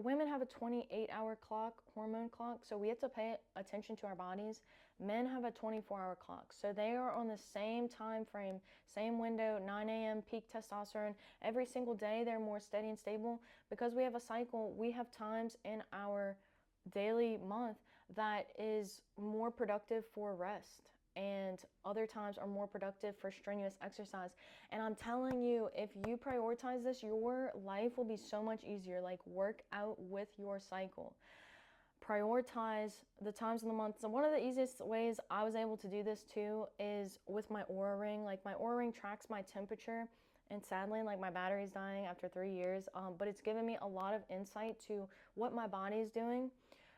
women have a 28-hour clock, hormone clock, so we have to pay attention to our bodies. Men have a 24-hour clock, so they are on the same time frame, same window, 9 a.m. peak testosterone. Every single day they're more steady and stable. Because we have a cycle, we have times in our daily month that is more productive for rest, and other times are more productive for strenuous exercise. And I'm telling you, if you prioritize this, your life will be so much easier. Like, work out with your cycle. Prioritize the times in the month. So one of the easiest ways I was able to do this too is with my Oura Ring. Like, my Oura Ring tracks my temperature, and sadly, like, my battery's dying after 3 years, but it's given me a lot of insight to what my body is doing.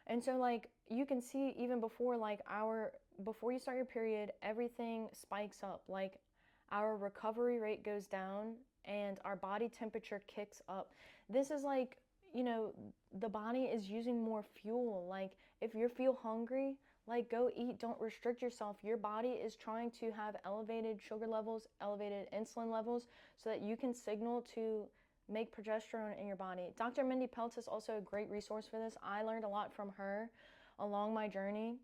And so, like, you can see even before, like, before you start your period, everything spikes up. Like, our recovery rate goes down and our body temperature kicks up. This is like, the body is using more fuel. Like, if you feel hungry, like, go eat, don't restrict yourself. Your body is trying to have elevated sugar levels, elevated insulin levels, so that you can signal to make progesterone in your body. Dr. Mindy Pelz is also a great resource for this. I learned a lot from her along my journey,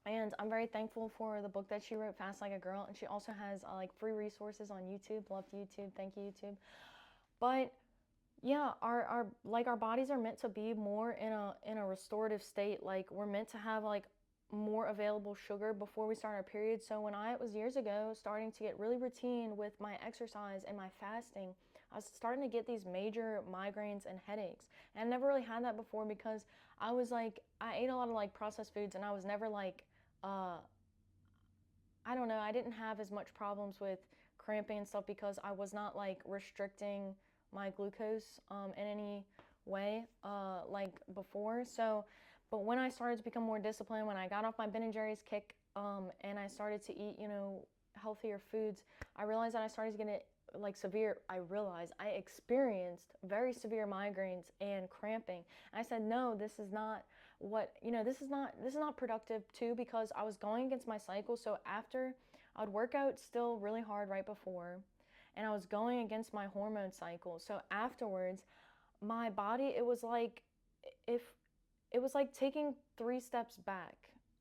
and I'm very thankful for the book that she wrote, Fast Like a Girl. And she also has like free resources on YouTube. Love YouTube. Thank you, YouTube. But yeah, our bodies are meant to be more in a restorative state. Like, we're meant to have like more available sugar before we start our period. So when I was years ago starting to get really routine with my exercise and my fasting, I was starting to get these major migraines and headaches. And I never really had that before because I ate a lot of like processed foods, and I was never like, I don't know, I didn't have as much problems with cramping and stuff because I was not like restricting my glucose in any way like before. So, but when I started to become more disciplined, when I got off my Ben and Jerry's kick, and I started to eat, healthier foods, I realized that I started to get like I experienced very severe migraines and cramping. And I said, no, this is not this is not productive too, because I was going against my cycle. So after, I would work out still really hard right before, and I was going against my hormone cycle. So afterwards, my body, if it was like taking 3 steps back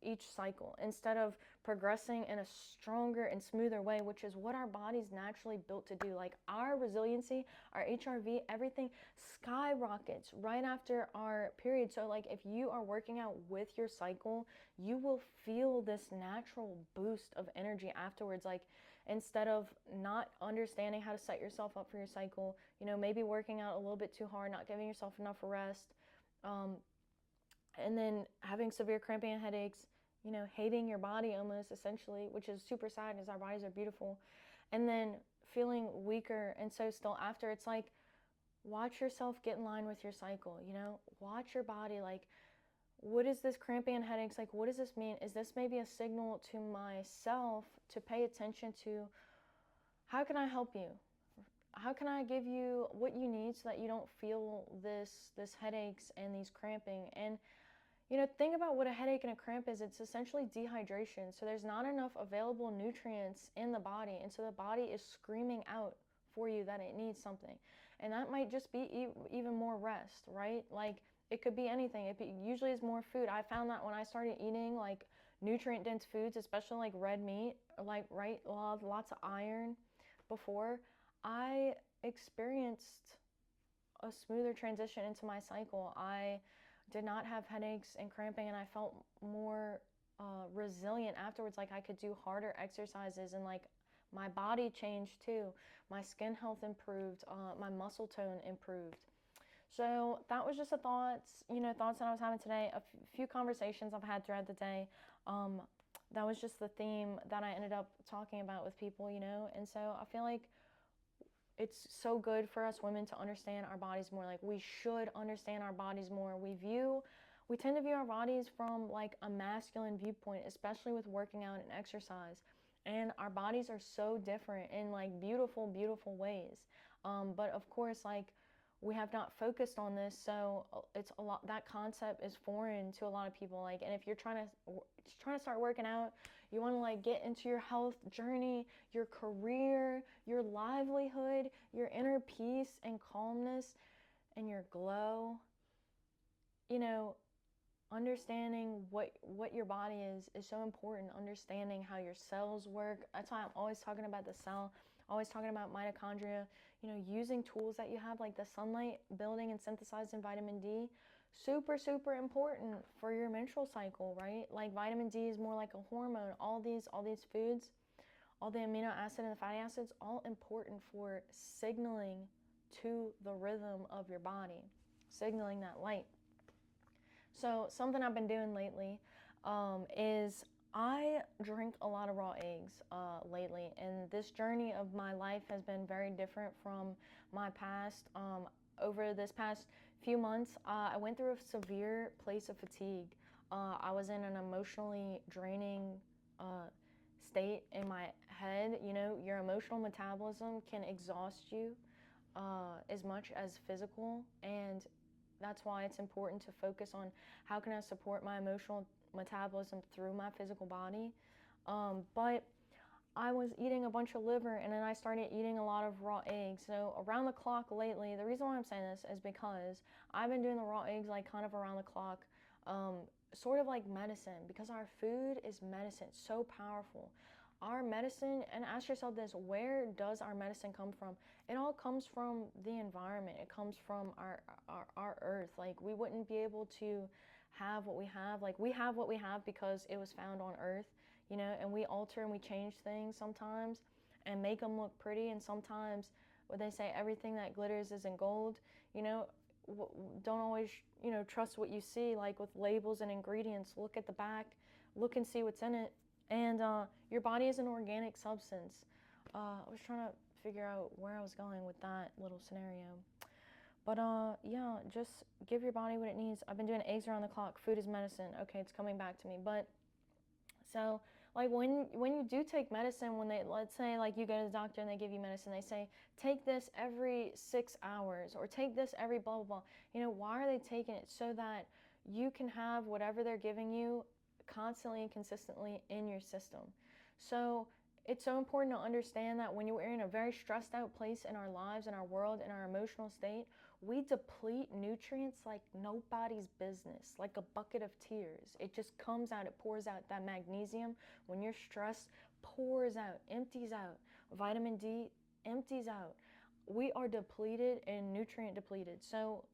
each cycle instead of progressing in a stronger and smoother way, which is what our body's naturally built to do. Like, our resiliency, our HRV, everything skyrockets right after our period. So like, if you are working out with your cycle, you will feel this natural boost of energy afterwards. Like, instead of not understanding how to set yourself up for your cycle, maybe working out a little bit too hard, not giving yourself enough rest, and then having severe cramping and headaches, hating your body almost, essentially, which is super sad because our bodies are beautiful, and then feeling weaker. And so still after, it's like, watch yourself get in line with your cycle, watch your body. Like, what is this cramping and headaches? Like, what does this mean? Is this maybe a signal to myself to pay attention to, how can I help you? How can I give you what you need so that you don't feel this headaches and these cramping? And think about what a headache and a cramp is. It's essentially dehydration. So there's not enough available nutrients in the body, and so the body is screaming out for you that it needs something. And that might just be even more rest, right? Like, it could be anything. It usually is more food. I found that when I started eating like nutrient dense foods, especially like red meat, like, right, lots of iron before, I experienced a smoother transition into my cycle. I did not have headaches and cramping, and I felt more resilient afterwards. Like, I could do harder exercises, and like, my body changed too. My skin health improved, my muscle tone improved. So that was just a thoughts that I was having today. A few conversations I've had throughout the day. That was just the theme that I ended up talking about with people, and so I feel like it's so good for us women to understand our bodies more. Like, we should understand our bodies more. We tend to view our bodies from like a masculine viewpoint, especially with working out and exercise. And our bodies are so different in like beautiful, beautiful ways. But of course, like, we have not focused on this, so it's a lot, that concept is foreign to a lot of people. Like, and if you're trying to start working out, you want to like get into your health journey, your career, your livelihood, your inner peace and calmness, and your glow, understanding what your body is so important. Understanding how your cells work. That's why I'm always talking about the cell, always talking about mitochondria. Using tools that you have, like the sunlight building and synthesizing vitamin D, super, super important for your menstrual cycle, right? Like vitamin D is more like a hormone. All these foods, all the amino acid and the fatty acids, all important for signaling to the rhythm of your body, signaling that light. So something I've been doing lately is I drink a lot of raw eggs lately, and this journey of my life has been very different from my past. Over this past few months, I went through a severe place of fatigue. I was in an emotionally draining state in my head. Your emotional metabolism can exhaust you as much as physical, and that's why it's important to focus on how can I support my emotional metabolism through my physical body. But I was eating a bunch of liver, and then I started eating a lot of raw eggs. So around the clock lately, the reason why I'm saying this is because I've been doing the raw eggs like kind of around the clock, sort of like medicine, because our food is medicine. It's so powerful. Our medicine, and ask yourself this, where does our medicine come from? It all comes from the environment. It comes from our earth. Like, we wouldn't be able to have what we have. Like, we have what we have because it was found on earth, and we alter and we change things sometimes and make them look pretty. And sometimes what they say, everything that glitters isn't gold. Don't always trust what you see, like with labels and ingredients. Look at the back, look and see what's in it. And your body is an organic substance. I was trying to figure out where I was going with that little scenario. But yeah, just give your body what it needs. I've been doing eggs around the clock. Food is medicine. Okay, it's coming back to me. But so, like, when you do take medicine, when let's say like you go to the doctor and they give you medicine, they say take this every 6 hours or take this every blah blah blah. Why are they taking it? So that you can have whatever they're giving you constantly and consistently in your system. So it's so important to understand that when you're in a very stressed out place in our lives, in our world, in our emotional state, we deplete nutrients like nobody's business, like a bucket of tears. It just comes out, it pours out. That magnesium, when you're stressed, pours out, empties out. Vitamin D empties out. We are depleted and nutrient depleted. So,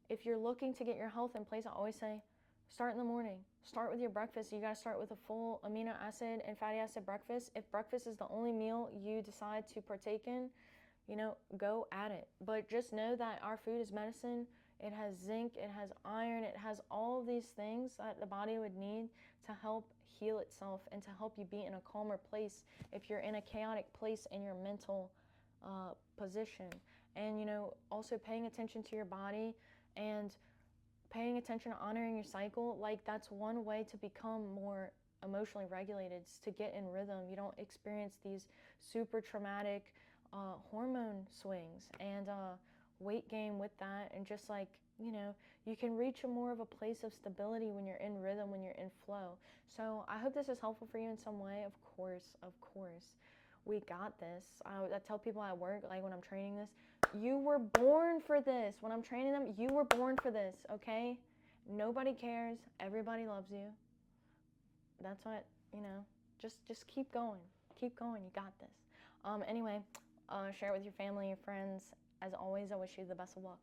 if you're looking to get your health in place, I always say, start in the morning. Start with your breakfast. You got to start with a full amino acid and fatty acid breakfast. If breakfast is the only meal you decide to partake in, go at it. But just know that our food is medicine. It has zinc, it has iron, it has all of these things that the body would need to help heal itself and to help you be in a calmer place if you're in a chaotic place in your mental position. And, also paying attention to your body and paying attention to honoring your cycle, like that's one way to become more emotionally regulated, to get in rhythm. You don't experience these super traumatic hormone swings and weight gain with that, and just like, you can reach a more of a place of stability when you're in rhythm, when you're in flow. So I hope this is helpful for you in some way. Of course, we got this. I tell people at work, like when I'm training this, you were born for this. When I'm training them, you were born for this, okay? Nobody cares. Everybody loves you. That's what, just keep going. Keep going. You got this. Anyway, share it with your family, your friends. As always, I wish you the best of luck.